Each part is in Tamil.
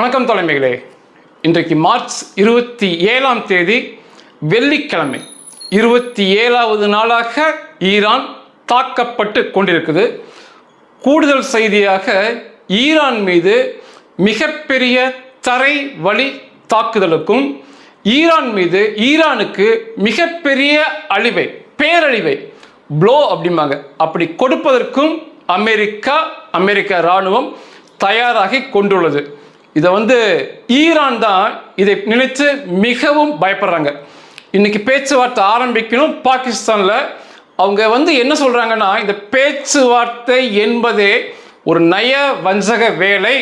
வணக்கம் தலைமைகளே. இன்றைக்கு மார்ச் 27ஆம் தேதி வெள்ளிக்கிழமை, 27வது நாளாக ஈரான் தாக்கப்பட்டு கொண்டிருக்குது. கூடுதல் செய்தியாக ஈரான் மீது மிகப்பெரிய தரை வழி தாக்குதலுக்கும் ஈரானுக்கு மிகப்பெரிய அழிவை, பேரழிவை, ப்ளோ அப்படிம்பாங்க, அப்படி கொடுப்பதற்கும் அமெரிக்க இராணுவம் தயாராகி கொண்டுள்ளது. இதை ஈரான் தான் இதை நினைத்து மிகவும் பயப்படுறாங்க. இன்னைக்கு பேச்சுவார்த்தை ஆரம்பிக்கணும் பாகிஸ்தானில். அவங்க என்ன சொல்றாங்கன்னா, இந்த பேச்சுவார்த்தை என்பதே ஒரு நய வஞ்சக வேலை.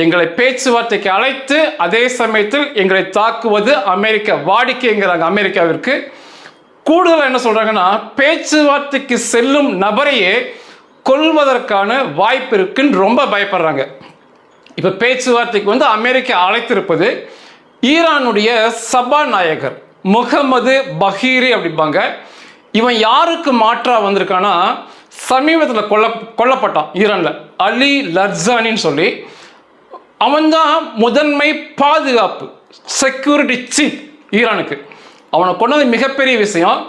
எங்களை பேச்சுவார்த்தைக்கு அழைத்து அதே சமயத்தில் எங்களை தாக்குவது அமெரிக்க வாடிக்கைங்கிறாங்க. அமெரிக்காவிற்கு கூடுதலாக என்ன சொல்றாங்கன்னா, பேச்சுவார்த்தைக்கு செல்லும் நபரையே கொல்வதற்கான வாய்ப்பு இருக்குன்னு ரொம்ப பயப்படுறாங்க. இப்போ பேச்சுவார்த்தைக்கு அமெரிக்கா அழைத்திருப்பது ஈரானுடைய சபாநாயகர் முகமது பஹீரி அப்படிம்பாங்க. இவன் யாருக்கு மாற்றா வந்திருக்கானா, சமீபத்தில் கொல்லப்பட்டான் ஈரானில், அலி லர்ஜானின்னு சொல்லி. அவன்தான் முதன்மை பாதுகாப்பு செக்யூரிட்டி சீஃப் ஈரானுக்கு. அவனை கொண்டது மிகப்பெரிய விஷயம்.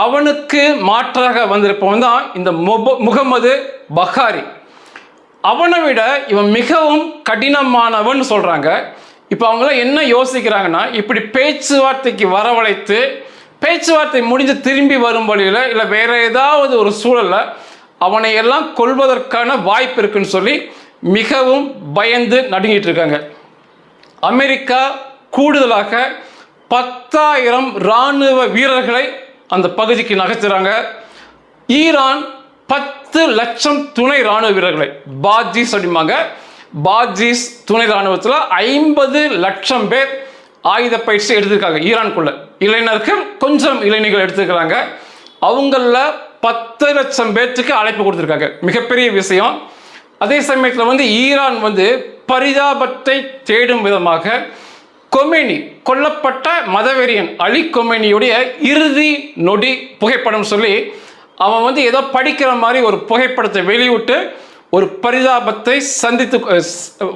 அவனுக்கு மாற்றாக வந்திருப்பவன் தான் இந்த முகமது பஹாரி. அவனை விட இவன் மிகவும் கடினமானவன் சொல்றாங்க. இப்போ அவங்களாம் என்ன யோசிக்கிறாங்கன்னா, இப்படி பேச்சுவார்த்தைக்கு வரவழைத்து பேச்சுவார்த்தை முடிஞ்சு திரும்பி வரும் வழியில் இல்லை வேற ஏதாவது ஒரு சூழல்ல அவனை எல்லாம் கொல்வதற்கான வாய்ப்பு இருக்குன்னு சொல்லி மிகவும் பயந்து நடுங்கிட்டு இருக்காங்க. அமெரிக்கா கூடுதலாக 10,000 இராணுவ வீரர்களை அந்த பகுதிக்கு நகர்த்துறாங்க. ஈரான் 10 லட்சம் துணை இராணுவ வீரர்களை, பாஜிஸ் அப்படிம்பாங்க, பாஜிஸ் துணை இராணுவத்தில் 50 லட்சம் பேர் ஆயுத பயிற்சி எடுத்திருக்காங்க. ஈரானுக்குள்ள இளைஞர்கள், கொஞ்சம் இளைஞர்கள் எடுத்துக்கிறாங்க. அவங்கள 10 லட்சம் பேர்த்துக்கு அழைப்பு கொடுத்துருக்காங்க. மிகப்பெரிய விஷயம். அதே சமயத்தில் ஈரான் பரிதாபத்தை தேடும் விதமாக கொமேனி, கொல்லப்பட்ட மதவெறியன் அலி கொமேனியுடைய இறுதி நொடி புகைப்படம் சொல்லி அவன் ஏதோ படிக்கிற மாதிரி ஒரு புகைப்படத்தை வெளியிட்டு ஒரு பரிதாபத்தை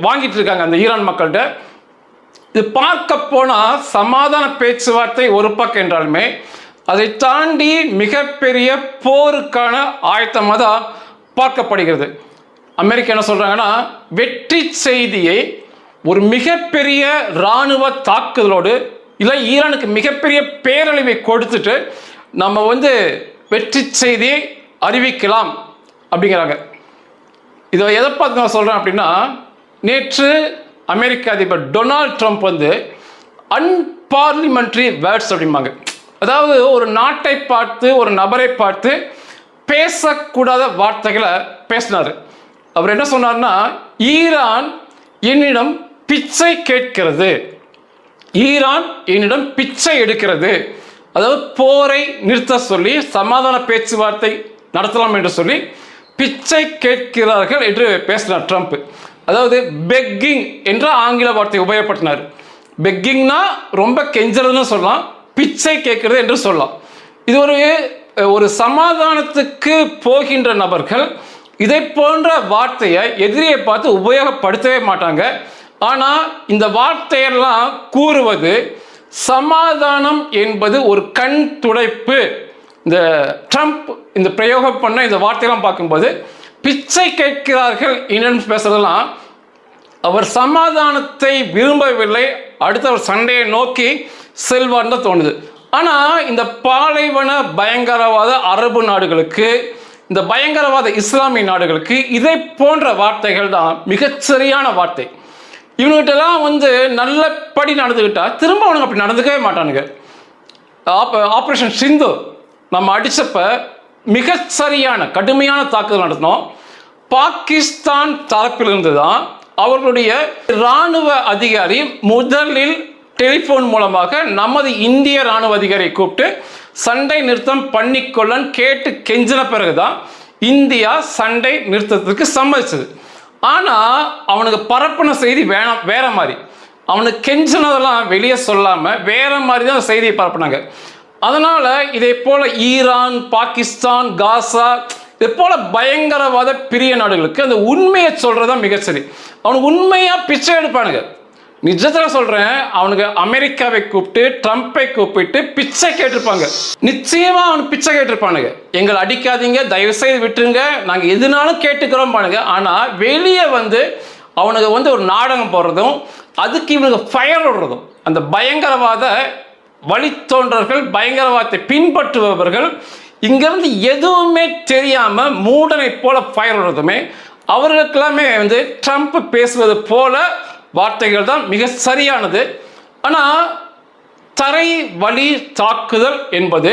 வாங்கிட்டு இருக்காங்க அந்த ஈரான் மக்கள்கிட்ட. இது பார்க்க போனால் சமாதான பேச்சுவார்த்தை ஒரு பக்கம் என்றாலுமே அதை தாண்டி மிகப்பெரிய போருக்கான ஆயத்தமாக தான் பார்க்கப்படுகிறது. அமெரிக்கா என்ன சொல்றாங்கன்னா, வெற்றி செய்தியை ஒரு மிகப்பெரிய இராணுவ தாக்குதலோடு இல்லை ஈரானுக்கு மிகப்பெரிய பேரழிவை கொடுத்துட்டு நம்ம வெற்றி செய்தியை அறிவிக்கலாம் அப்படிங்கிறாங்க. இதை எதை பார்த்து நான் சொல்கிறேன் அப்படின்னா, நேற்று அமெரிக்க அதிபர் டொனால்ட் ட்ரம்ப் அன்பார்லிமெண்ட்ரி வேர்ட்ஸ் அப்படிம்பாங்க, அதாவது ஒரு நாட்டை பார்த்து ஒரு நபரை பார்த்து பேசக்கூடாத வார்த்தைகளை பேசினார். அவர் என்ன சொன்னார்னா, ஈரான் என்னிடம் பிச்சை கேட்கிறது, ஈரான் என்னிடம் பிச்சை எடுக்கிறது, அதாவது போரை நிறுத்த சொல்லி சமாதான பேச்சுவார்த்தை நடத்தலாம் என்று சொல்லி பிச்சை கேட்கிறார்கள் என்று பேசினார் ட்ரம்ப். அதாவது பெக்கிங் என்ற ஆங்கில வார்த்தை உபயோகப்படுத்தினார். பெக்கிங்னா ரொம்ப கெஞ்சறதுன்னு சொல்லலாம், பிச்சை கேட்கிறது என்று சொல்லலாம். இது ஒரு சமாதானத்துக்கு போகின்ற நபர்கள் இதை போன்ற வார்த்தையை எதிரியை பார்த்து உபயோகப்படுத்தவே மாட்டாங்க. ஆனால் இந்த வார்த்தையெல்லாம் கூறுவது சமாதானம் என்பது ஒரு கண் துடைப்பு. இந்த ட்ரம்ப் இந்த பிரயோகம் பண்ண இந்த வார்த்தையெல்லாம் பார்க்கும்போது பிச்சை கேட்கிறார்கள் இன்னும் பேசுறதெல்லாம் அவர் சமாதானத்தை விரும்பவில்லை, அடுத்தவர் சண்டையை நோக்கி செல்வார்னு தான் தோணுது. ஆனால் இந்த பாலைவன பயங்கரவாத அரபு நாடுகளுக்கு, இந்த பயங்கரவாத இஸ்லாமிய நாடுகளுக்கு இதை போன்ற வார்த்தைகள் தான் மிகச்சரியான வார்த்தை. இவங்ககிட்டலாம் நல்லபடி நடந்துக்கிட்டா திரும்ப அவனுங்க அப்படி நடந்துக்கவே மாட்டானுங்க. ஆப்ரேஷன் சிந்து நம்ம அடித்தப்ப மிகச்சரியான கடுமையான தாக்குதல் நடத்தினோம். பாகிஸ்தான் தரப்பிலிருந்து தான் அவர்களுடைய இராணுவ அதிகாரி முதலில் டெலிஃபோன் மூலமாக நமது இந்திய இராணுவ அதிகாரியை கூப்பிட்டு சண்டை நிறுத்தம் பண்ணிக்கொள்ளன்னு கேட்டு கெஞ்சின பிறகுதான் இந்தியா சண்டை நிறுத்தத்துக்கு சம்மதிச்சது. ஆனால் அவனுக்கு பரப்பின செய்தி வேற மாதிரி, அவனுக்கு கெஞ்சினதெல்லாம் வெளியே சொல்லாமல் வேற மாதிரி தான் செய்தியை பரப்புனாங்க. அதனால இதே போல ஈரான், பாகிஸ்தான், காசா இது போல பயங்கரவாத பிரிய நாடுகளுக்கு அந்த உண்மையை சொல்றதா மிகச்சரி. அவனுக்கு உண்மையா பிச்சை எடுப்பானுங்க. நிஜத்தில் சொல்கிறேன், அவனுக்கு அமெரிக்காவை கூப்பிட்டு ட்ரம்ப்பை கூப்பிட்டு பிச்சை கேட்டிருப்பாங்க. நிச்சயமாக அவனு பிச்சை கேட்டிருப்பானுங்க. எங்களை அடிக்காதீங்க, தயவுசெய்து விட்டுருங்க, நாங்கள் எதுனாலும் கேட்டுக்கிறோம் பானுங்க. ஆனால் வெளியே வந்து அவனுக்கு வந்து ஒரு நாடகம் போடுறதும் அதுக்கு இவனுக்கு ஃபயர் விடுறதும், அந்த பயங்கரவாத வழித்தோன்றர்கள், பயங்கரவாதத்தை பின்பற்றுபவர்கள் இங்கேருந்து எதுவுமே தெரியாமல் மூடனை போல ஃபயர் விடுறதுமே அவர்களுக்கெல்லாமே வந்து ட்ரம்ப் பேசுவது போல வார்த்தைகள் தான் மிக சரியானது. ஆனால் தரை வழி தாக்குதல் என்பது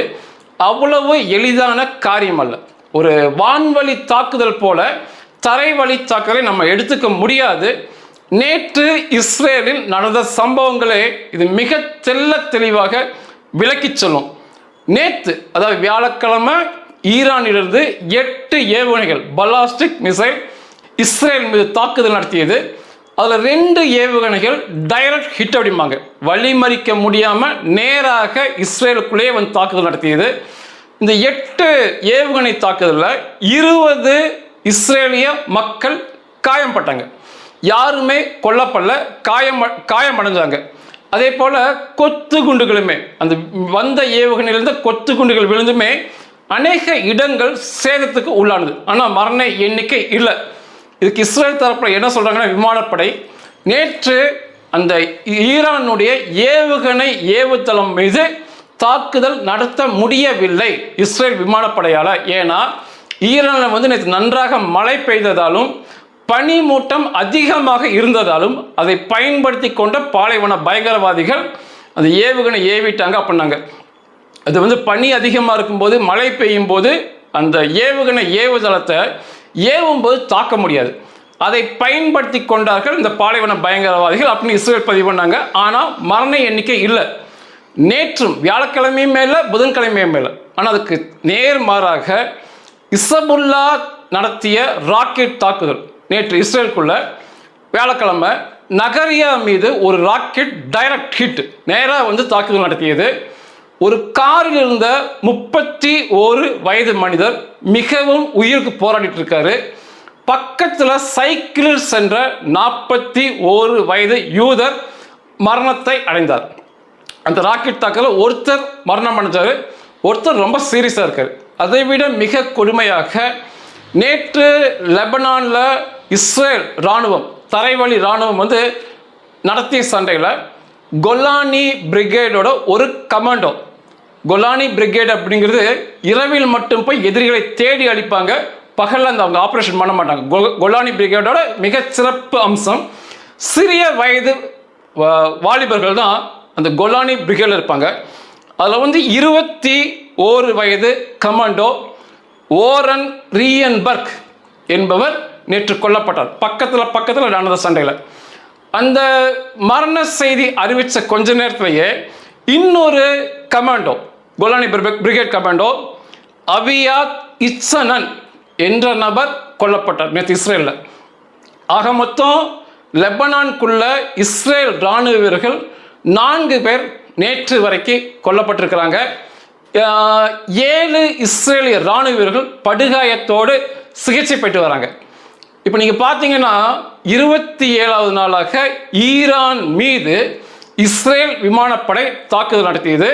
அவ்வளவு எளிதான காரியம் அல்ல. ஒரு வான்வழி தாக்குதல் போல தரை வழி தாக்குதலை நம்ம எடுத்துக்க முடியாது. நேற்று இஸ்ரேலில் நடந்த சம்பவங்களே இது மிக தெளிவாக விளக்கி சொல்லும். நேற்று, அதாவது வியாழக்கிழமை, ஈரானிலிருந்து 8 ஏவுகணைகள் பலாஸ்டிக் மிசைல் இஸ்ரேல் மீது தாக்குதல் நடத்தியது. அதில் 2 ஏவுகணைகள் டைரக்ட் ஹிட் அப்படிம்பாங்க, வழிமறிக்க முடியாமல் நேராக இஸ்ரேலுக்குள்ளேயே வந்து தாக்குதல் நடத்தியது. இந்த 8 ஏவுகணை தாக்குதலில் 20 இஸ்ரேலிய மக்கள் காயம்பட்டாங்க. யாருமே கொல்லப்படல, காயமடைஞ்சாங்க. அதே போல் கொத்து குண்டுகளுமே, அந்த வந்த ஏவுகணையிலிருந்து கொத்து குண்டுகள் விழுந்துமே அநேக இடங்கள் சேதத்துக்கு உள்ளானது. ஆனால் மரண எண்ணிக்கை இல்லை. இதுக்கு இஸ்ரேல் தரப்பில் என்ன சொல்கிறாங்கன்னா, விமானப்படை நேற்று அந்த ஈரானுடைய ஏவுகணை ஏவுதளம் மீது தாக்குதல் நடத்த முடியவில்லை இஸ்ரேல் விமானப்படையால். ஏன்னா ஈரானில் வந்து நேற்று நன்றாக மழை பெய்ததாலும் பனிமூட்டம் அதிகமாக இருந்ததாலும் அதை பயன்படுத்தி கொண்ட பாலைவன பயங்கரவாதிகள் அந்த ஏவுகணை ஏவிட்டாங்க அப்படின்னாங்க. அது வந்து பனி அதிகமாக இருக்கும்போது, மழை பெய்யும் போது அந்த ஏவுகணை ஏவுதளத்தை ஏவும்போது தாக்க முடியாது. அதை பயன்படுத்தி கொண்டார்கள் இந்த பாலைவன பயங்கரவாதிகள் அப்படின்னு இஸ்ரேல் பதிவு பண்ணாங்க. ஆனால் மரண எண்ணிக்கை இல்லை. நேற்றும் வியாழக்கிழமையும் மேலே, புதன்கிழமையும் மேலே. ஆனால் அதுக்கு நேர்மாறாக இசபுல்லா நடத்திய ராக்கெட் தாக்குதல் நேற்று இஸ்ரேலுக்குள்ள வியாழக்கிழமை நகரியா மீது ஒரு ராக்கெட் டைரக்ட் ஹிட் நேராக வந்து தாக்குதல் நடத்தியது. ஒரு காரில் இருந்த 31 வயது மனிதர் மிகவும் உயிருக்கு போராடிட்டு இருக்காரு. பக்கத்தில் சைக்கிளில் சென்ற 41 வயது யூதர் மரணத்தை அடைந்தார். அந்த ராக்கெட் தாக்குதல் ஒருத்தர் மரணம் அடைஞ்சார், ஒருத்தர் ரொம்ப சீரியஸாக இருக்கார். அதைவிட மிக கொடுமையாக நேற்று லெபனானில் இஸ்ரேல் இராணுவம், தரைவழி இராணுவம் வந்து நடத்திய சண்டையில் கொலானி பிரிகேடோட ஒரு கமாண்டோ, கொலானி பிரிகேட் அப்படிங்கிறது இரவில் மட்டும் போய் எதிரிகளை தேடி அழிப்பாங்க, பகலில் அந்த அவங்க ஆப்ரேஷன் பண்ண மாட்டாங்க. கொலானி பிரிகேடோட மிக சிறப்பு அம்சம் சிறிய வயது வாலிபர்கள் தான் அந்த கொலானி பிரிகேடில் இருப்பாங்க. அதில் வந்து 21 வயது கமாண்டோ ஓரன் ரீயன்பர்க் என்பவர் நேற்று கொல்லப்பட்டார். பக்கத்தில் நடந்த சண்டையில். அந்த மரண செய்தி அறிவித்த கொஞ்ச நேரத்திலேயே இன்னொரு கமாண்டோ, கொலானி பிரிகேட் கமாண்டோ அவியாத் இட்சனன் என்ற நபர் கொல்லப்பட்டார் நேற்று இஸ்ரேலில். ஆக மொத்தம் லெபனானுக்குள்ள இஸ்ரேல் இராணுவ வீரர்கள் 4 பேர் நேற்று வரைக்கும் கொல்லப்பட்டிருக்கிறாங்க. 7 இஸ்ரேலிய இராணுவ வீரர்கள் படுகாயத்தோடு சிகிச்சை பெற்று வராங்க. இப்போ நீங்கள் பார்த்தீங்கன்னா 27வது நாளாக ஈரான் மீது இஸ்ரேல் விமானப்படை தாக்குதல் நடத்தியது.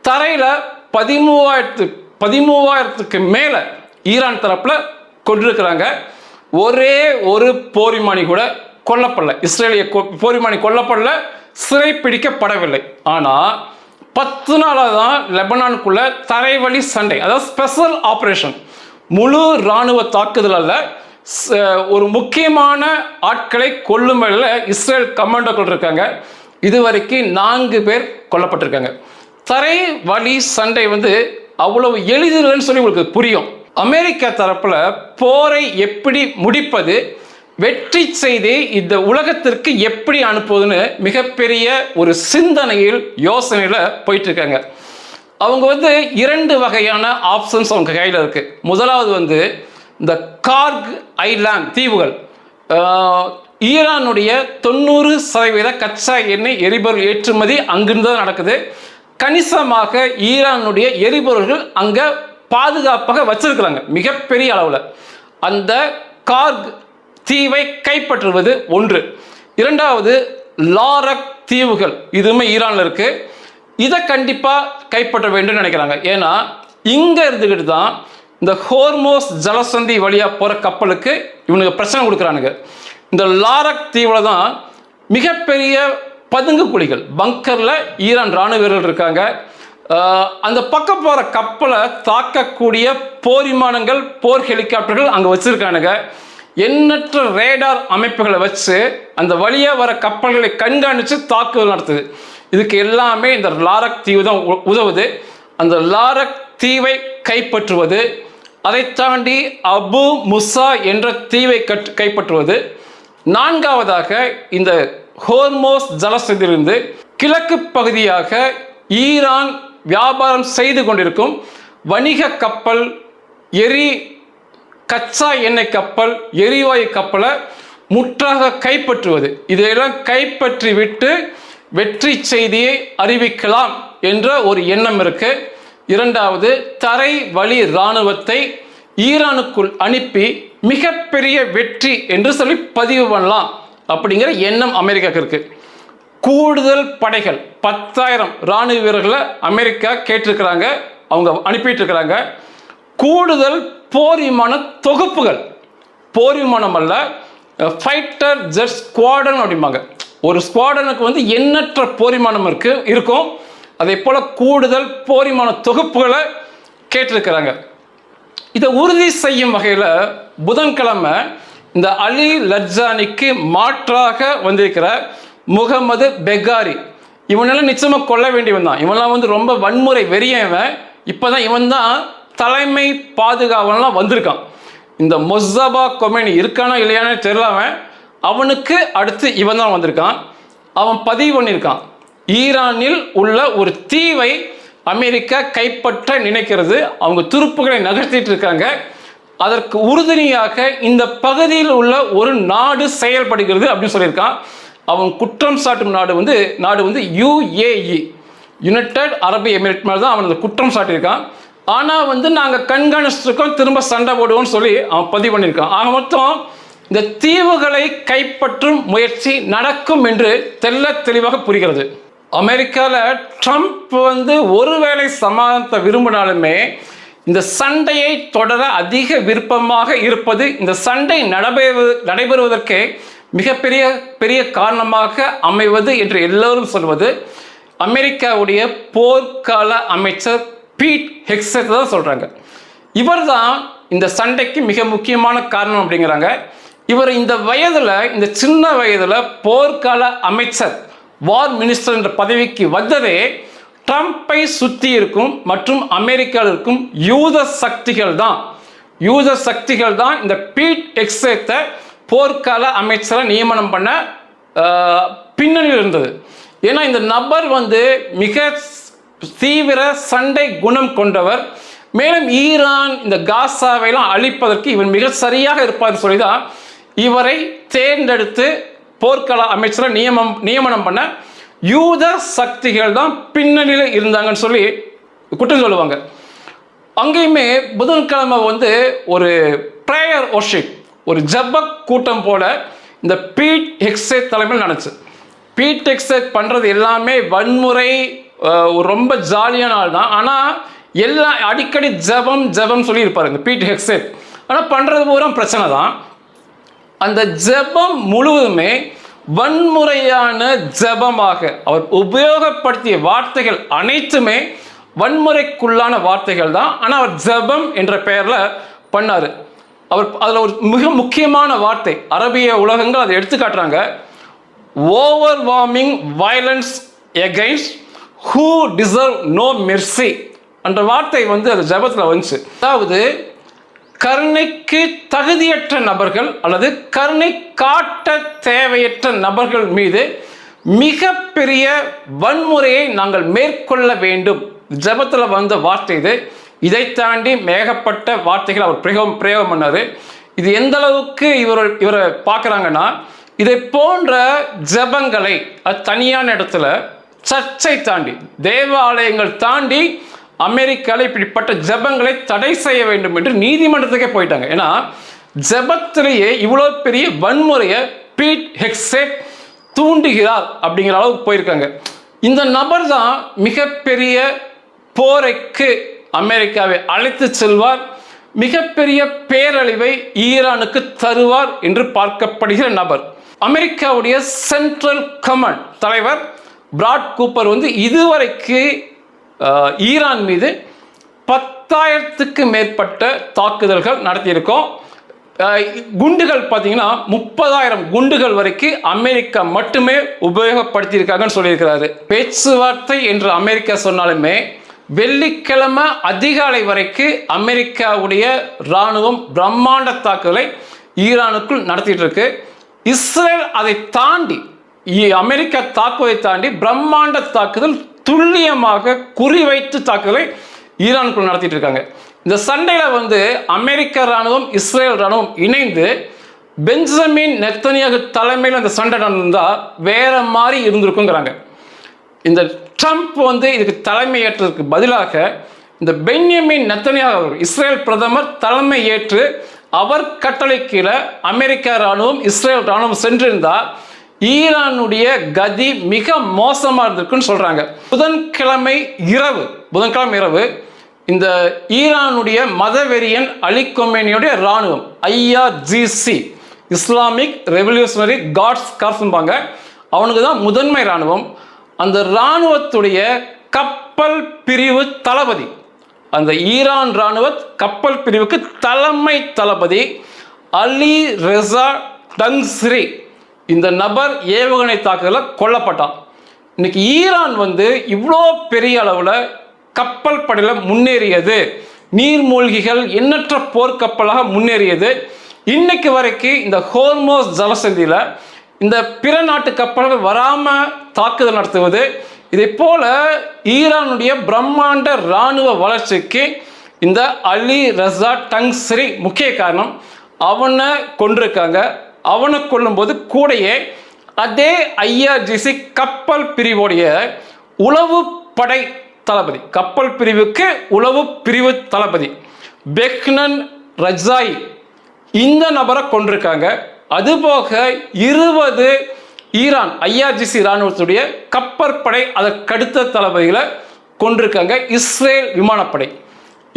தரையில் 13,000க்கு மேலே ஈரான் தரப்பில் கொண்டிருக்கிறாங்க. ஒரே ஒரு போர் விமானி கூட கொல்லப்படலை, இஸ்ரேலிய போர் விமானி கொல்லப்படல, சிறை பிடிக்கப்படவில்லை. ஆனால் 10 நாளாக தான் லெபனானுக்குள்ள தரைவழி சண்டை, அதாவது ஸ்பெஷல் ஆப்ரேஷன், முழு இராணுவ தாக்குதல் அல்ல, ஒரு முக்கியமான ஆட்களை கொல்லும் வகையில் இஸ்ரேல் கமாண்டோக்கள் இருக்காங்க. இதுவரைக்கும் 4 பேர் கொல்லப்பட்டிருக்காங்க. தரை வழி சண்டை வந்து அவ்வளவு எளிதில்லைன்னு சொல்லி உங்களுக்கு புரியும். அமெரிக்கா தரப்பில் போரை எப்படி முடிப்பது, வெற்றி செய்தி இந்த உலகத்திற்கு எப்படி அனுப்புவதுன்னு மிகப்பெரிய ஒரு சிந்தனையில், யோசனையில் போயிட்டு இருக்காங்க. அவங்க வந்து 2 வகையான ஆப்ஷன்ஸ் அவங்க கையில் இருக்குது. முதலாவது வந்து இந்த கார்க் ஐலாண்ட் தீவுகள், ஈரானுடைய 90% கச்சா எண்ணெய் எரிபொருள் ஏற்றுமதி அங்கிருந்து தான் நடக்குது. கணிசமாக ஈரானுடைய எரிபொருள்கள் அங்கே பாதுகாப்பாக வச்சிருக்கிறாங்க மிகப்பெரிய அளவில். அந்த கார்க் தீவை கைப்பற்றுவது ஒன்று. இரண்டாவது, லாரக் தீவுகள், இதுவுமே ஈரான்ல இருக்கு. இதை கண்டிப்பா கைப்பற்ற வேண்டும் நினைக்கிறாங்க. ஏன்னா இங்க இருந்துகிட்டு தான் இந்த ஹோர்மோஸ் ஜலசந்தி வழியா போற கப்பலுக்கு இவனுக்கு பிரச்சனை கொடுக்குறானுங்க. இந்த லாரக் தீவுல தான் மிகப்பெரிய பதுங்கு குழிகள், பங்கர்ல ஈரான் ராணுவ வீரர்கள் இருக்காங்க. அந்த பக்கம் போற கப்பலை தாக்கக்கூடிய போர் விமானங்கள், போர் ஹெலிகாப்டர்கள் அங்க வச்சிருக்கானுங்க. எண்ணற்ற ரேடார் அமைப்புகளை வச்சு அந்த வழியா வர கப்பல்களை கண்காணித்து தாக்குதல் நடத்துது. இதுக்கு எல்லாமே இந்த லாரக் தீவு தான் உதவுது. அந்த லாரக் தீவை கைப்பற்றுவது, அதை தாண்டி அபு முசா என்ற தீவை கைப்பற்றுவது, நான்காவதாக இந்த ஹோர்மோஸ் ஜலசந்தியிலிருந்து கிழக்கு பகுதியாக ஈரான் வியாபாரம் செய்து கொண்டிருக்கும் வணிக கப்பல், கச்சா எண்ணெய் கப்பல், எரிவாயு கப்பலை முற்றாக கைப்பற்றுவது. இதையெல்லாம் கைப்பற்றி விட்டு வெற்றி செய்தியை அறிவிக்கலாம் என்ற ஒரு எண்ணம் இருக்கு. இரண்டாவது, தரை வழி இராணுவத்தை ஈரானுக்குள் அனுப்பி மிகப்பெரிய வெற்றி என்று சொல்லி பதிவு பண்ணலாம் அப்படிங்கிற எண்ணம் அமெரிக்காவுக்கு இருக்கு. கூடுதல் படைகள் 10,000 ராணுவ வீரர்களை அமெரிக்கா கேட்டிருக்கிறாங்க, அவங்க அனுப்பிட்டு இருக்கிறாங்க. கூடுதல் போர் விமான தொகுப்புகள், போர் விமானம் அல்ல, ஃபைட்டர் ஜெட் ஸ்குவாடன் அப்படிம்பாங்க. ஒரு ஸ்குவாடனுக்கு எண்ணற்ற போர் விமானம் இருக்கும். அதே போல கூடுதல் போர் விமான தொகுப்புகளை கேட்டிருக்கிறாங்க. இதை உறுதி செய்யும் வகையில் புதன்கிழமை இந்த அலி லர்ஜானிக்கு மாற்றாக வந்திருக்கிற முகமது பெகாரி, இவனெல்லாம் நிச்சயமாக கொல்ல வேண்டியவன் தான். இவன்லாம் ரொம்ப வன்முறை வெறியவன். இப்போதான் இவன் தான் தலைமை பாதுகாவலாம் வந்திருக்கான். இந்த மொஸ்ஸபா கொமேனி இருக்கானா இல்லையானே தெரியல. அவனுக்கு அடுத்து இவன் தான் வந்திருக்கான். அவன் பதிவு பண்ணியிருக்கான், ஈரானில் உள்ள ஒரு தீவை அமெரிக்கா கைப்பற்ற நினைக்கிறது, அவங்க துருப்புகளை நகர்த்திட்டு இருக்காங்க. அதற்கு உறுதுணையாக இந்த பகுதியில் உள்ள ஒரு நாடு செயல்படுகிறது அப்படின்னு சொல்லியிருக்கான். அவன் குற்றம் சாட்டும் நாடு UAE, யுனைடெட் அரபு எமிரேட் மேலே தான் அவன் குற்றம் சாட்டியிருக்கான். ஆனால் நாங்கள் கண்காணிச்சிருக்கோம், திரும்ப சண்டை போடுவோம்னு சொல்லி அவன் பதிவு பண்ணியிருக்கான். ஆக மொத்தம் இந்த தீவுகளை கைப்பற்றும் முயற்சி நடக்கும் என்று தெளிவாக புரிகிறது. அமெரிக்காவில் ட்ரம்ப் ஒருவேளை சமாதானத்தை விரும்பினாலுமே இந்த சண்டையை தொடர அதிக விருப்பமாக இருப்பது, இந்த சண்டை நடைபெறுவதற்கு மிகப்பெரிய காரணமாக அமைவது என்று எல்லோரும் சொல்வது அமெரிக்காவுடைய போர்க்கால அமைச்சர் பீட் ஹெக்ஸெட் தான் சொல்றாங்க. இவர் தான் இந்த சண்டைக்கு மிக முக்கியமான காரணம் அப்படிங்கிறாங்க. இவர் இந்த சின்ன வயதுல போர்க்கால அமைச்சர், வார் மினிஸ்டர் என்ற பதவிக்கு வந்ததே ட்ரம்பை சுற்றி இருக்கும் மற்றும் அமெரிக்காவில் இருக்கும் யூத சக்திகள் தான் இந்த பீட் ஹெக்ஸெட்டை போர்க்கால அமைச்சரை நியமனம் பண்ண பின்னணியில் இருந்தது. ஏன்னா இந்த நபர் மிக தீவிர சண்டை குணம் கொண்டவர். மேலும் ஈரான் இந்த காசாவைலாம் அழிப்பதற்கு இவன் மிக சரியாக இருப்பார் சொல்லிதான் இவரை தேர்ந்தெடுத்து போர்க்கால அமைச்சரை நியமனம் பண்ண யூத சக்திகள் தான் பின்னணியில் இருந்தாங்கன்னு சொல்லி குற்றம் சொல்லுவாங்க. அங்கேயுமே புதன்கிழமை ஒரு ப்ரேயர் வொர்ஷிப், ஒரு ஜப கூட்டம் போல இந்த பீட் ஹெக்ஸெட் தலைமையில் நடந்துச்சு. பீட் ஹெக்ஸெட் பண்ணுறது எல்லாமே வன்முறை, ரொம்ப ஜாலியான ஆள் தான். ஆனால் எல்லாம் அடிக்கடி ஜபம் சொல்லி இருப்பார் இந்த பீட் ஹெக்ஸெட். ஆனால் பண்ணுறது பூரா பிரச்சனை தான். அந்த ஜபம் முழுவதுமே வன்முறையான ஜபமாக, அவர் உபயோகப்படுத்திய வார்த்தைகள் அனைத்துமே வன்முறைக்குள்ளான வார்த்தைகள் தான். ஆனால் அவர் ஜபம் என்ற பெயரில் பண்ணார். அதில் ஒரு மிக முக்கியமான வார்த்தை, அரபிய உலகங்கள் அதை எடுத்து காட்டுறாங்க, overwhelming violence against who deserve no mercy என்ற வார்த்தை அந்த ஜபத்தில் வந்துச்சு. அதாவது கருணைக்கு தகுதியற்ற நபர்கள் அல்லது கருணை காட்ட தேவையற்ற நபர்கள் மீது மிகப்பெரிய வன்முறையை நாங்கள் மேற்கொள்ள வேண்டும். ஜபத்தில் வந்த வார்த்தை இது. இதை தாண்டி மேகப்பட்ட வார்த்தைகள் அவர் பிரயோகம் பண்ணார். இது எந்த அளவுக்கு இவரை பார்க்குறாங்கன்னா, இதை போன்ற ஜபங்களை தனியான இடத்துல சர்ச்சை தாண்டி, தேவாலயங்கள் தாண்டி அமெரிக்காவில் இப்படிப்பட்ட ஜபங்களை தடை செய்ய வேண்டும் என்று நீதிமன்றத்துக்கே போயிட்டாங்க. ஏன்னா ஜபத்திலேயே இவ்வளோ பெரிய வன்முறையை பீட் ஹெக்ஸெட் தூண்டுகிறார் அப்படிங்கிற அளவுக்கு போயிருக்காங்க. இந்த நபர் தான் மிகப்பெரிய போரைக்கு அமெரிக்காவை அழைத்து செல்வார், மிகப்பெரிய பேரழிவை ஈரானுக்கு தருவார் என்று பார்க்கப்படுகிற நபர். அமெரிக்காவுடைய சென்ட்ரல் கமாண்ட் தலைவர் பிராட் கூப்பர் இதுவரைக்கு ஈரான் மீது 10,000க்கு மேற்பட்ட தாக்குதல்கள் நடத்தியிருக்கோம். குண்டுகள் பார்த்தீங்கன்னா 30,000 குண்டுகள் வரைக்கும் அமெரிக்கா மட்டுமே உபயோகப்படுத்தியிருக்காங்கன்னு சொல்லியிருக்கிறாரு. பேச்சுவார்த்தை என்று அமெரிக்கா சொன்னாலுமே வெள்ளிக்கிழமை அதிகாலை வரைக்கும் அமெரிக்காவுடைய இராணுவம் பிரம்மாண்ட தாக்குதலை ஈரானுக்குள் நடத்திட்டு இருக்கு. இஸ்ரேல் அதை தாண்டி அமெரிக்கா தாக்குவதை தாண்டி பிரம்மாண்ட தாக்குதல் துல்லியமாக குறிவைத்து தாக்குதலை ஈரானுக்குள் நடத்திட்டு இருக்காங்க. இந்த சண்டையில் அமெரிக்க இராணுவம் இஸ்ரேல் இராணுவம் இணைந்து பெஞ்சமின் நெத்தனியாகு தலைமையில் அந்த சண்டை நடந்தா வேற மாதிரி இருந்திருக்குங்கிறாங்க. இந்த ட்ரம்ப் இதுக்கு தலைமை ஏற்றதுக்கு பதிலாக இந்த பென்யமின் நெத்தனியாகு இஸ்ரேல் பிரதமர் தலைமை ஏற்று அவர் கட்டளை கீழே அமெரிக்க இராணுவம் இஸ்ரேல் இராணுவம் சென்றிருந்தால் ஈரானுடைய கதி மிக மோசமாக இருந்திருக்குன்னு சொல்றாங்க. புதன்கிழமை இரவு இந்த ஈரானுடைய மதவெறியன் அலி கொமேனியுடைய இராணுவம் IRGC இஸ்லாமிக் ரெவல்யூஷனரி கார்ட்ஸ் கார்ஸ்பாங்க, அவனுக்கு தான் முதன்மை இராணுவம். அந்த இராணுவத்துடைய கப்பல் பிரிவு தளபதி, அந்த ஈரான் இராணுவ கப்பல் பிரிவுக்கு தலைமை தளபதி அலி ரெசா டங்ஸ்ரி இந்த நபர் ஏவுகணை தாக்குதலில் கொல்லப்பட்டான். இன்னைக்கு ஈரான் இவ்வளோ பெரிய அளவில் கப்பல் படையில் முன்னேறியது, நீர்மூழ்கிகள் எண்ணற்ற போர்க்கப்பலாக முன்னேறியது. இன்னைக்கு வரைக்கும் இந்த ஹோர்மோஸ் ஜலசந்தியில் இந்த பிற நாட்டு கப்பல்கள் வராமல் தாக்குதல் நடத்துவது, இதை போல ஈரானுடைய பிரம்மாண்ட இராணுவ வளர்ச்சிக்கு இந்த அலி ரஸா டங்ஸ்ரி முக்கிய காரணம். அவனை கொண்டிருக்காங்க. அவனை கொல்லும்போது கூடையே அதே IRGC கப்பல் பிரிவுடைய உளவு படை தளபதி, கப்பல் பிரிவுக்கு உளவு பிரிவு தளபதி பெஹ்னன் ரஜாய் இந்த நபரை கொண்டிருக்காங்க. அதுபோக 20 ஈரான் IRGC இராணுவத்துடைய கப்பற்படை அதற்கடுத்த தளபதிகளை கொண்டிருக்காங்க. இஸ்ரேல் விமானப்படை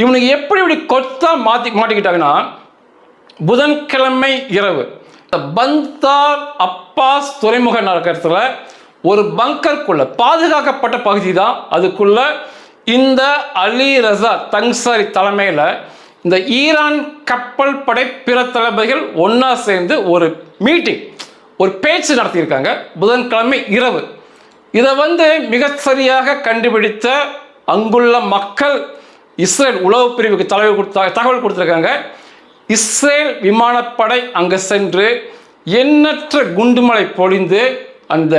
இவனுக்கு எப்படி கொத்தா மாட்டிக்கிட்டாங்கன்னா, புதன்கிழமை இரவு பந்தார் அப்பாஸ் துறைமுக நகரத்தில் ஒரு பங்கருக்குள்ள பாதுகாக்கப்பட்ட பகுதி தான், அதுக்குள்ள இந்த அலி ரஸா டங்ஸ்ரி தலைமையில் இந்த ஈரான் கப்பல் படை பிற தளபதிகள் ஒன்றா சேர்ந்து ஒரு மீட்டிங், ஒரு பேச்சு நடத்தியிருக்காங்க புதன்கிழமை இரவு. இதை மிக சரியாக கண்டுபிடித்த அங்குள்ள மக்கள் இஸ்ரேல் உளவு பிரிவுக்கு தகவல் கொடுத்துருக்காங்க. இஸ்ரேல் விமானப்படை அங்கே சென்று எண்ணற்ற குண்டுமலை பொழிந்து அந்த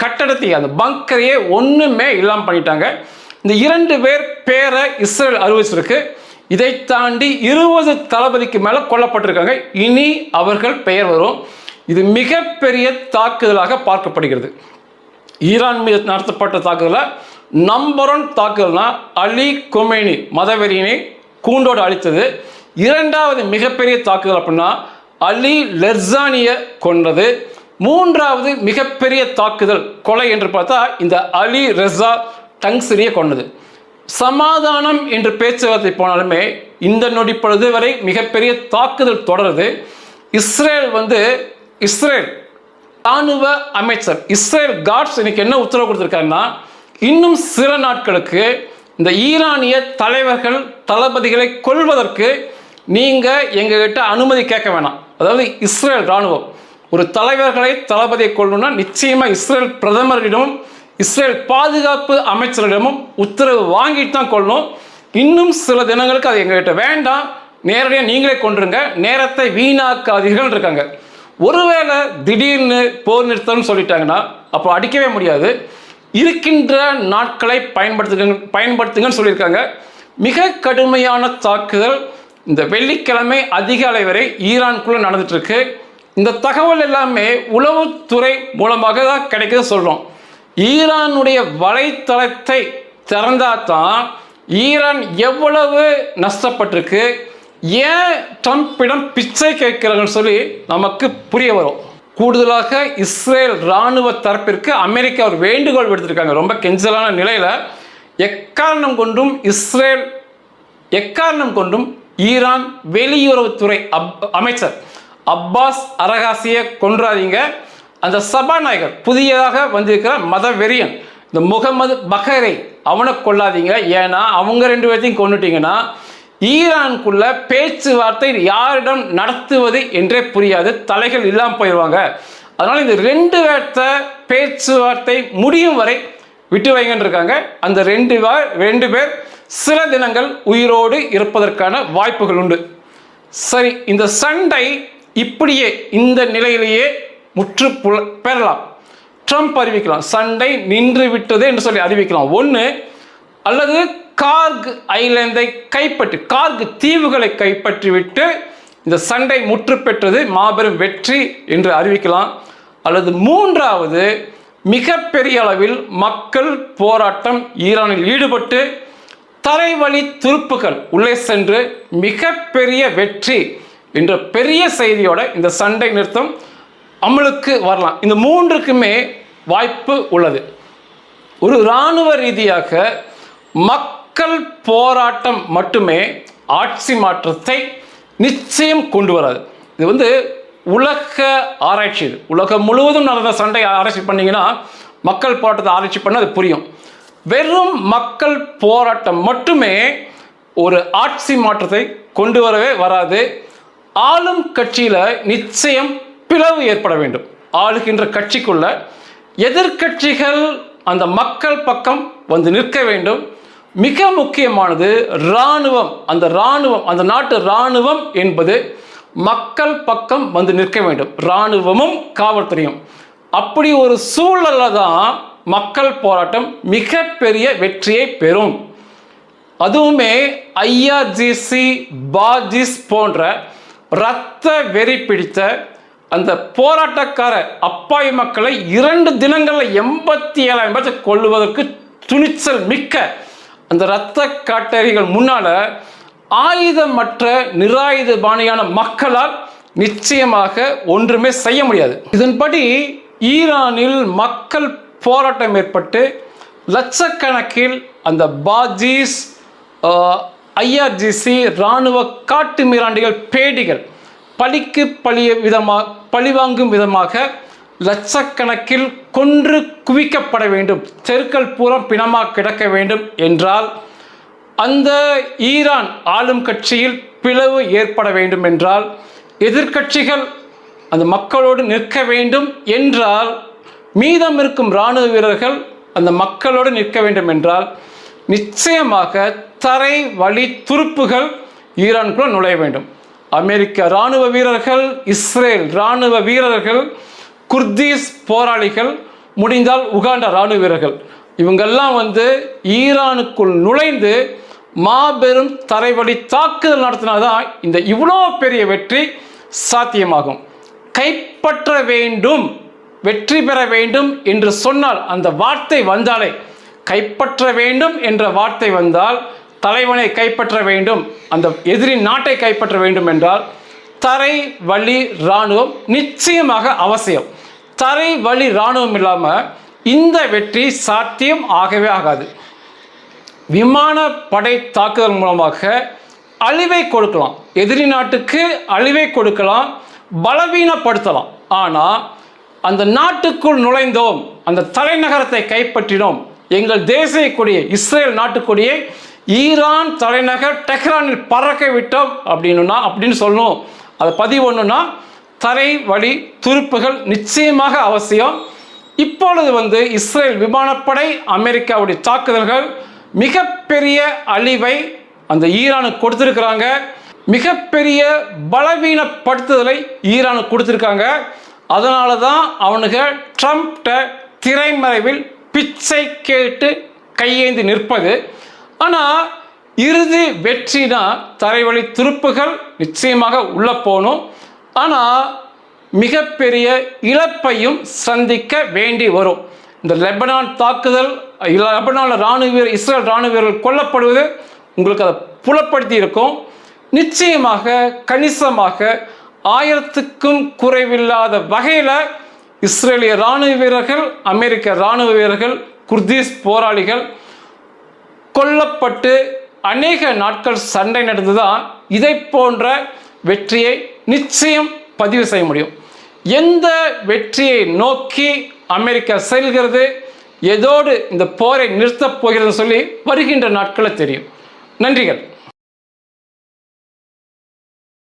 கட்டடத்தை, அந்த பங்கரையே ஒன்றுமே இல்லாமல் பண்ணிட்டாங்க. இந்த 2 பேர் பேரை இஸ்ரேல் அறிவிச்சிருக்கு. இதை தாண்டி 20 தளபதிக்கு மேலே கொல்லப்பட்டிருக்காங்க. இனி அவர்கள் பெயர் வரும். இது மிகப்பெரிய தாக்குதலாக பார்க்கப்படுகிறது. ஈரான் மீது நடத்தப்பட்ட தாக்குதலில் நம்பர் 1 தாக்குதல்னா அலி கொமேனி மதவெறியினை கூண்டோடு அழித்தது. 2வது மிகப்பெரிய தாக்குதல் அப்படின்னா அலி லெர்சானியை கொன்றது. 3வது மிகப்பெரிய தாக்குதல் கொலை என்று பார்த்தா இந்த அலி ரெசா டங்ஸ்ரியை கொண்டது. சமாதானம் என்று பேச்சுவார்த்தை போனாலுமே இந்த நொடிப்பொழுது வரை மிகப்பெரிய தாக்குதல் தொடருது. இஸ்ரேல் இராணுவ அமைச்சர் இஸ்ரேல் காட்ஸ் இன்னைக்கு என்ன உத்தரவு கொடுத்துருக்காருன்னா, இன்னும் சில நாட்களுக்கு இந்த ஈரானிய தலைவர்கள் தளபதிகளை கொல்வதற்கு நீங்கள் எங்ககிட்ட அனுமதி கேட்க வேணாம். அதாவது இஸ்ரேல் இராணுவம் ஒரு தலைவர்களை தளபதியை கொள்ளணும்னா நிச்சயமாக இஸ்ரேல் பிரதமரிடமும் இஸ்ரேல் பாதுகாப்பு அமைச்சரிடமும் உத்தரவு வாங்கிட்டு தான் கொள்ளணும். இன்னும் சில தினங்களுக்கு அது எங்ககிட்ட வேண்டாம், நேரடியாக நீங்களே கொண்டுருங்க, நேரத்தை வீணாக்காதீர்கள் இருக்காங்க. ஒருவேளை திடீர்னு போர் நிறுத்தம்னு சொல்லிட்டாங்கன்னா அப்போ அடிக்கவே முடியாது. இருக்கின்ற நாட்களை பயன்படுத்துங்கன்னு சொல்லியிருக்காங்க. மிக கடுமையான தாக்குதல் இந்த வெள்ளிக்கிழமை அதிகாலை வரை ஈரானுக்குள்ள நடந்துட்டு இருக்கு. இந்த தகவல் எல்லாமே உளவுத்துறை மூலமாக தான் கிடைக்குதுன்னு சொல்றோம். ஈரானுடைய வலைத்தளத்தை திறந்தாதான் ஈரான் எவ்வளவு நஷ்டப்பட்டிருக்கு, ஏன் ட்ரம்பிடம் பிச்சை கேட்கிறாங்கன்னு சொல்லி நமக்கு புரிய வரும். கூடுதலாக இஸ்ரேல் இராணுவ தரப்பிற்கு அமெரிக்கா ஒரு வேண்டுகோள் விடுத்திருக்காங்க. ரொம்ப கெஞ்சலான நிலையில் எக்காரணம் கொண்டும் ஈரான் வெளியுறவுத்துறை அமைச்சர் அப்பாஸ் அரகாசியை கொன்றாதீங்க. அந்த சபாநாயகர் புதியதாக வந்திருக்கிற மத வெறியன் இந்த முகமது பஹரை அவனை கொள்ளாதீங்க. ஏன்னா அவங்க 2 பேர்த்தையும் கொண்டுட்டீங்கன்னா ஈரானுக்குள்ள பேச்சுவார்த்தை யாரிடம் நடத்துவது என்றே புரியாது, தலைகள் இல்லாமல் போயிடுவாங்க. அதனால் இந்த 2 பேர்த்த பேச்சுவார்த்தை முடியும் வரை விட்டு வைங்கன்னு இருக்காங்க. அந்த 2 பேர் சில தினங்கள் உயிரோடு இருப்பதற்கான வாய்ப்புகள் உண்டு. சரி, இந்த சண்டை இப்படியே இந்த நிலையிலேயே முற்று பெறலாம். ட்ரம்ப் அறிவிக்கலாம் சண்டை நின்று விட்டது என்று சொல்லி அறிவிக்கலாம் ஒன்று, அல்லது கார்க் ஐலண்டை கார்க் தீவுகளை கைப்பற்றிவிட்டு இந்த சண்டை முற்று பெற்றது மாபெரும் வெற்றி என்று அறிவிக்கலாம். அல்லது மூன்றாவது, மிகப்பெரிய அளவில் மக்கள் போராட்டம் ஈரானில் ஈடுபட்டு தரைவழி துருப்புகள் உள்ளே சென்று மிகப்பெரிய வெற்றி என்ற பெரிய செய்தியோட இந்த சண்டை நிறுத்தம் அமலுக்கு வரலாம். இந்த 3க்குமே வாய்ப்பு உள்ளது. ஒரு இராணுவ ரீதியாக மக்கள் போராட்டம் மட்டுமே ஆட்சி மாற்றத்தை நிச்சயம் கொண்டு வராது. இது உலக ஆராய்ச்சி, இது உலகம் முழுவதும் நடந்த சண்டை ஆராய்ச்சி பண்ணிங்கன்னா மக்கள் போராட்டத்தை ஆராய்ச்சி பண்ண அது புரியும். வெறும் மக்கள் போராட்டம் மட்டுமே ஒரு ஆட்சி மாற்றத்தை கொண்டு வரவே வராது. ஆளும் கட்சியில் நிச்சயம் பிளவு ஏற்பட வேண்டும். ஆளுகின்ற கட்சிக்குள்ள எதிர்கட்சிகள் அந்த மக்கள் பக்கம் நிற்க வேண்டும். மிக முக்கியமானது இராணுவம். அந்த நாட்டு இராணுவம் என்பது மக்கள் பக்கம் நிற்க வேண்டும், இராணுவமும் காவல்துறையும். அப்படி ஒரு சூழல்ல தான் மக்கள் போராட்டம் மிகப்பெரிய வெற்றியை பெறும். அதுவுமே ஐஆர்ஜிசி பாஜிஸ் போன்ற இரத்த வெறி பிடித்த அந்த போராட்டக்கார அப்பாவி மக்களை 2 தினங்களில் 87,000 பேரை கொள்ளுவதற்கு துணிச்சல் மிக்க அந்த இரத்த காட்டேரிகள் முன்னால் ஆயுதமற்ற நிராயுதபாணியான மக்களால் நிச்சயமாக ஒன்றுமே செய்ய முடியாது. இதன்படி ஈரானில் மக்கள் போராட்டம் ஏற்பட்டு லட்சக்கணக்கில் அந்த பாஜிஸ் ஐஆர்ஜிசி இராணுவ காட்டு மிராண்டிகள் பேடிகள் பழிக்கு பழிவாங்கும் விதமாக லட்சக்கணக்கில் கொன்று குவிக்கப்பட வேண்டும், தெருக்கள் பூரா பிணமாக கிடக்க வேண்டும் என்றால், அந்த ஈரான் ஆளும் கட்சியில் பிளவு ஏற்பட வேண்டும் என்றால், எதிர்கட்சிகள் அந்த மக்களோடு நிற்க வேண்டும் என்றால், மீதம் இருக்கும் இராணுவ வீரர்கள் அந்த மக்களோடு நிற்க வேண்டும் என்றால், நிச்சயமாக தரை வழி துருப்புகள் ஈரானுக்குள்ள நுழைய வேண்டும். அமெரிக்க இராணுவ வீரர்கள், இஸ்ரேல் இராணுவ வீரர்கள், குர்தீஸ் போராளிகள், முடிந்தால் உகாண்டா இராணுவ வீரர்கள், இவங்கெல்லாம் ஈரானுக்குள் நுழைந்து மாபெரும் தரைவழி தாக்குதல் நடத்தினாதான் இந்த இவ்வளோ பெரிய வெற்றி சாத்தியமாகும். கைப்பற்ற வேண்டும், வெற்றி பெற வேண்டும் என்று சொன்னால், அந்த வார்த்தை வந்தாலே, கைப்பற்ற வேண்டும் என்ற வார்த்தை வந்தால், தலைவனை கைப்பற்ற வேண்டும், அந்த எதிரின் நாட்டை கைப்பற்ற வேண்டும் என்றால் தரை வழி இராணுவம் நிச்சயமாக அவசியம். தரை வழி இராணுவம் இல்லாமல் இந்த வெற்றி சாத்தியம் ஆகவே ஆகாது. விமானப்படை தாக்குதல் மூலமாக அழிவை கொடுக்கலாம், எதிரி நாட்டுக்கு அழிவை கொடுக்கலாம், பலவீனப்படுத்தலாம். ஆனால் அந்த நாட்டுக்குள் நுழைந்தோம், அந்த தலைநகரத்தை கைப்பற்றினோம், எங்கள் தேசிய கொடியை, இஸ்ரேல் நாட்டுக்கொடியை ஈரான் தலைநகர் டெஹ்ரானில் பறக்க விட்டோம் அப்படின்னு சொல்லணும். அதை பதிவொன்றுனா தரை வழி துருப்புகள் நிச்சயமாக அவசியம். இப்பொழுது இஸ்ரேல் விமானப்படை அமெரிக்காவுடைய தாக்குதல்கள் மிகப்பெரிய அழிவை அந்த ஈரானுக்கு கொடுத்துருக்குறாங்க, மிகப்பெரிய பலவீனப்படுத்துதலை ஈரானுக்கு கொடுத்துருக்காங்க. அதனால தான் அவனுங்க ட்ரம்ப்ட திரைமறைவில் பிச்சை கேட்டு கையேந்தி நிற்பது. ஆனால் இறுதி வெற்றினா தரைவழி துருப்புகள் நிச்சயமாக உள்ள போகணும். ஆனால் மிகப்பெரிய இழப்பையும் சந்திக்க வேண்டி வரும். இந்த லெபனான் தாக்குதல், லெபனானில் இஸ்ரேல் இராணுவ வீரர்கள் கொல்லப்படுவது உங்களுக்கு அதை புலப்படுத்தி இருக்கும். நிச்சயமாக கணிசமாக 1000க்கும் குறைவில்லாத வகையில் இஸ்ரேலிய இராணுவ வீரர்கள், அமெரிக்க இராணுவ வீரர்கள், குர்திஸ் போராளிகள் கொல்லப்பட்டு அநேக நாட்கள் சண்டை நடந்துதான் இதை போன்ற வெற்றியை நிச்சயம் பதிவு செய்ய முடியும். எந்த வெற்றியை நோக்கி அமெரிக்கா செல்கிறது, எதோடு இந்த போரை நிறுத்தப் போகிறது சொல்லி வருகின்ற நாட்களில் தெரியும். நன்றிகள்.